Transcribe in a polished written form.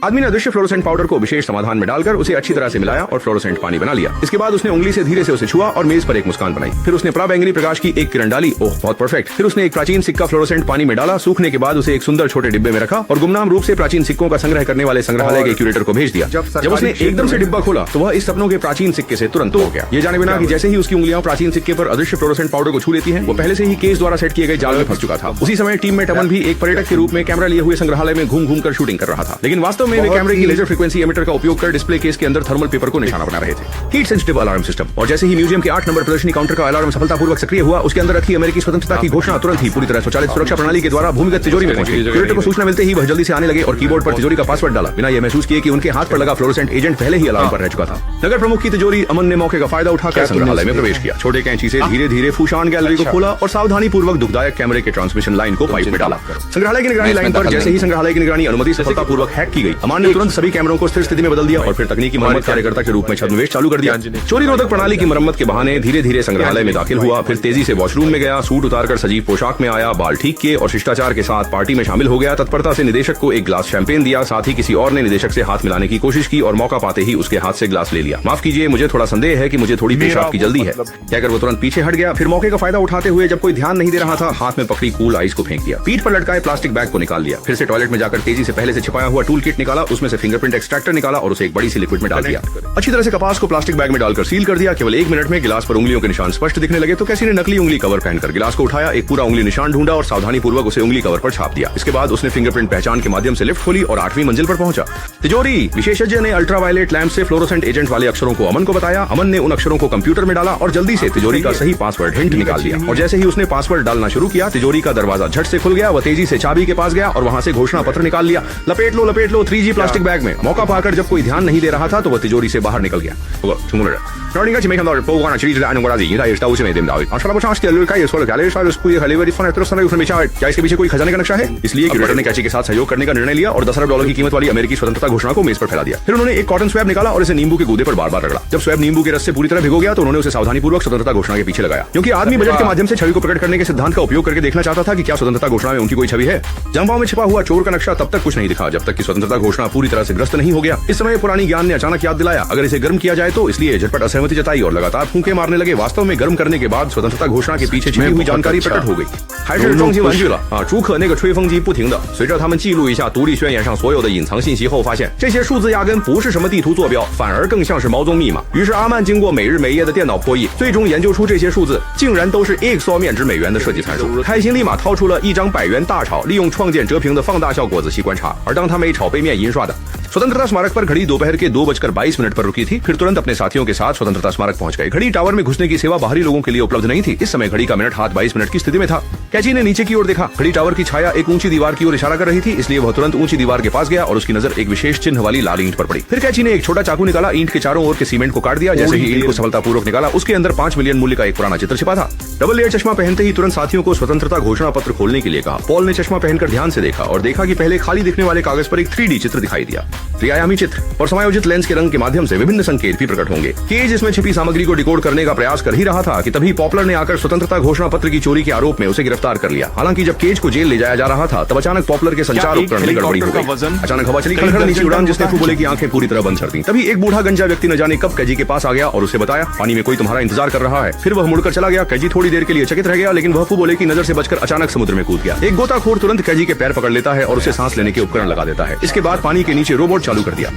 आदमी ने अदृश्य फ्लोरोसेंट पाउडर को विशेष समाधान में डालकर उसे अच्छी तरह से मिलाया और फ्लोरोसेंट पानी बना लिया। इसके बाद उसने उंगली से धीरे से उसे छुआ और मेज पर एक मुस्कान बनाई। फिर उसने प्राबैंगनी प्रकाश की एक किरण डाली। ओह, बहुत परफेक्ट। फिर उसने एक प्राचीन सिक्का फ्लोरोसेंट पानी में डाला। सूखने के बाद उसे एक सुंदर छोटे डिब्बे में रखा और गुमनाम रूप से प्राचीन सिक्कों का संग्रह करने वाले संग्रहालय के क्यूरेटर को भेज दिया। जब उसने एकदम से डिब्बा खोला तो वह इस सपनों के प्राचीन सिक्के से तुरंत हो गया। ये जाने बिना कि जैसे ही उसकी उंगलियां प्राचीन सिक्के पर अदृश्य फ्लोरोसेंट पाउडर को छू लेती हैं, वो पहले से ही केस द्वारा सेट किए गए जाल में फंस चुका था। उसी समय टीम में टमन भी एक पर्यटक के रूप में कैमरा लिए हुए संग्रहालय में घूम घूम कर शूटिंग कर रहा था, लेकिन वास्तव में वे कैमरे की लेजर फ्रीक्वेंसी एमिटर का उपयोग कर डिस्प्ले केस के अंदर थर्मल पेपर को निशाना बना रहे थे। Heat sensitive alarm system. और जैसे ही म्यूजियम के 8 नंबर प्रदर्शनी काउंटर का अलार्म सफलतापूर्वक सक्रिय हुआ, उसके अंदर रखी अमेरिकी स्वतंत्रता की घोषणा तुरंत ही पूरी तरह स्वचालित सुरक्षा प्रणाली के द्वारा भूमिगत तिजोरी में पहुंची। क्यूरेटर को सूचना मिलते ही वह जल्दी से आने लगे और कीबोर्ड पर तिजोरी का पासवर्ड डाला, बिना यह महसूस किए कि उनके हाथ पर लगा फ्लोरोसेंट एजेंट पहले ही अलार्म पर रह चुका था। नगर प्रमुख की तिजोरी अमन ने मौके का फायदा उठाकर संग्रहालय में प्रवेश किया। छोटे कैंची से धीरे धीरे फूशान गैलरी को खोला और सावधानी पूर्वक दुखदायक कैमरे के ट्रांसमिशन लाइन को पाइप में डाला। संग्रहालय की निगरानी लाइन पर जैसे ही संग्रहालय की निगरानी अनुमति सफलतापूर्वक हैक की गई, अमन ने तुरंत सभी कैमरों को स्थिर स्थिति में बदल दिया और फिर तकनीकी मरम्मत कार्यकर्ता के रूप में छद्मवेश चालू कर दिया। चोरी रोधक प्रणाली की मरम्मत के बहाने धीरे धीरे संग्रहालय में दाखिल हुआ। फिर तेजी से वॉशरूम में गया, सूट उतारकर सजीव पोशाक में आया, बाल ठीक किए और शिष्टाचार के साथ पार्टी में शामिल हो गया। तत्परता से निदेशक को एक ग्लास शैंपेन दिया। साथ ही किसी और ने निदेशक से हाथ मिलाने की कोशिश की और मौका पाते ही उसके हाथ से ग्लास ले लिया। माफ कीजिए, मुझे थोड़ा संदेह है कि मुझे थोड़ी पेशाब की जल्दी है, कहकर वो तुरंत पीछे हट गया। फिर मौके का फायदा उठाते हुए जब कोई ध्यान नहीं दे रहा था, हाथ में पकड़ी कूल आइस को फेंक दिया। पीठ पर लटकाए प्लास्टिक बैग को निकाल लिया। फिर से टॉयलेट में जाकर तेजी से पहले से छिपाया हुआ टूल किट निकाला, उसमें से फिंगरप्रिंट एक्सट्रैक्टर निकाला और उसे एक बड़ी सी लिक्विड में डाल दिया। अच्छी तरह से कपास को प्लास्टिक बैग में डालकर सील कर दिया। केवल 1 मिनट में गिलास पर उंगलियों के निशान स्पष्ट दिखने लगे तो कैसी ने नकली उंगली कवर पहनकर गिलास को उठाया, एक पूरा उंगली निशान ढूंढा और सावधानी पूर्वक उसे उंगली कवर पर छाप दिया। इसके बाद उसने फिंगरप्रिंट पहचान के माध्यम से लिफ्ट खोली और 8वीं मंजिल पर पहुंचा। तिजोरी विशेषज्ञ ने अल्ट्रावायलेट लैंप से फ्लोरोसेंट एजेंट वाले अक्षरों को अमन को बताया। अमन ने उन अक्षरों को कंप्यूटर में डाला और जल्दी से तिजोरी का सही पासवर्ड हिंट निकाल लिया। और जैसे ही उसने पासवर्ड डालना शुरू किया, तिजोरी का दरवाजा झट से खुल गया। वह तेजी से चाबी के पास गया और वहां से घोषणा पत्र निकाल लिया। लपेट लो 3G प्लास्टिक बैग में। मौका पाकर जब कोई ध्यान नहीं दे रहा था तो वह तिजोरी से बाहर निकल गया। क्या इसके पीछे कोई खजाने का नक्शा है? इसलिए क्यूरेटर ने कैची के साथ सहयोग करने का निर्णय लिया और $10 अरब की कीमत वाली अमेरिकी स्वतंत्रता घोषणा को मेज पर फैला दिया। फिर उन्होंने एक कॉटन स्वैब निकाला और इसे नींबू के गूदे पर बार बार रगड़ा। जब स्वैब नींबू के रस से पूरी तरह भिगो गया तो उन्होंने उसे सावधानी पूर्वक स्वतंत्रता घोषणा के पीछे लगाया, क्योंकि आदमी बजट के माध्यम से छवि को प्रकट करने के सिद्धांत का उपयोग करके देखना चाहता था कि क्या स्वतंत्रता घोषणा में उनकी कोई छवि है। जंपाओं में छिपा हुआ चोर का नक्शा तब तक कुछ नहीं दिखा जब तक कि स्वतंत्रता घोषणा पूरी तरह से ग्रस्त नहीं हो गया। इस समय पुरानी ज्ञान ने अचानक याद दिलाया, अगर इसे गर्म किया जाए तो, इसलिए झटपट असहमति जताई और लगातार फूंके मारने लगे। वास्तव में गर्म करने के बाद स्वतंत्रता घोषणा के पीछे छिपी हुई जानकारी प्रकट हो गई।朱可那个吹风机不停的随着他们记录一下独立宣言上所有的隐藏信息后，发现这些数字压根不是什么地图坐标，反而更像是毛宗密码。于是阿曼经过每日每夜的电脑破译，最终研究出这些数字竟然都是 X 多面值美元的设计参数。开心立马掏出了一张100元大钞，利用创建折屏的放大效果仔细观察。而当他每炒被面印刷的स्वतंत्रता स्मारक पर घड़ी दोपहर के 2:22 पर रुकी थी। फिर तुरंत अपने साथियों के साथ स्वतंत्रता स्मारक पहुंच गए। घड़ी टावर में घुसने की सेवा बाहरी लोगों के लिए उपलब्ध नहीं थी। इस समय घड़ी का मिनट हाथ 22 मिनट की स्थिति में था। कैची ने नीचे की ओर देखा। घड़ी टावर की छाया एक ऊंची दीवार की ओर इशारा कर रही थी, इसलिए वह तुरंत ऊंची दीवार के पास गया और उसकी नजर एक विशेष चिन्ह वाली लाल ईंट पर पड़ी। फिर कैची ने एक छोटा चाकू निकाला, ईंट के चारों ओर के सीमेंट को काट दिया। जैसे ही ईंट को सफलतापूर्वक निकाला, उसके अंदर 5 मिलियन मूल्य का एक पुराना चित्र छिपा था। डबल लेयर चश्मा पहनते ही तुरंत साथियों को स्वतंत्रता घोषणा पत्र खोलने के लिए कहा। पॉल ने चश्मा पहनकर ध्यान से देखा और देखा कि पहले खाली दिखने वाले कागज पर एक 3D चित्र दिखाई दिया, त्रिआयामी चित्र, और समायोजित लेंस के रंग के माध्यम से विभिन्न संकेत भी प्रकट होंगे। केज इसमें छिपी सामग्री को डिकोड करने का प्रयास कर ही रहा था कि तभी पॉपुलर ने आकर स्वतंत्रता घोषणा पत्र की चोरी के आरोप में उसे गिरफ्तार कर लिया। हालांकि जब केज को जेल ले जाया जा रहा था तब अचानक पॉपुलर के संचार उपकरण में गड़बड़ी हो गई। अचानक हवा चली, खड़खड़ नीचे उड़ान, जिसने फुबोले की आंखें पूरी तरह बंद कर दी। तभी एक बूढ़ा गंजा व्यक्ति न जाने कब कैजी के पास आ गया और उसे बताया, पानी में कोई तुम्हारा इंतजार कर रहा है। फिर वह मुड़कर चला गया। कैजी थोड़ी देर के लिए चकित रह गया, लेकिन वह फुबोले की नजर से बचकर अचानक समुद्र में कूद गया। एक गोताखोर तुरंत कैजी के पैर पकड़ लेता है और उसे सांस लेने के उपकरण लगा देता है। इसके बाद पानी के नीचे रोबोट चालू कर दिया।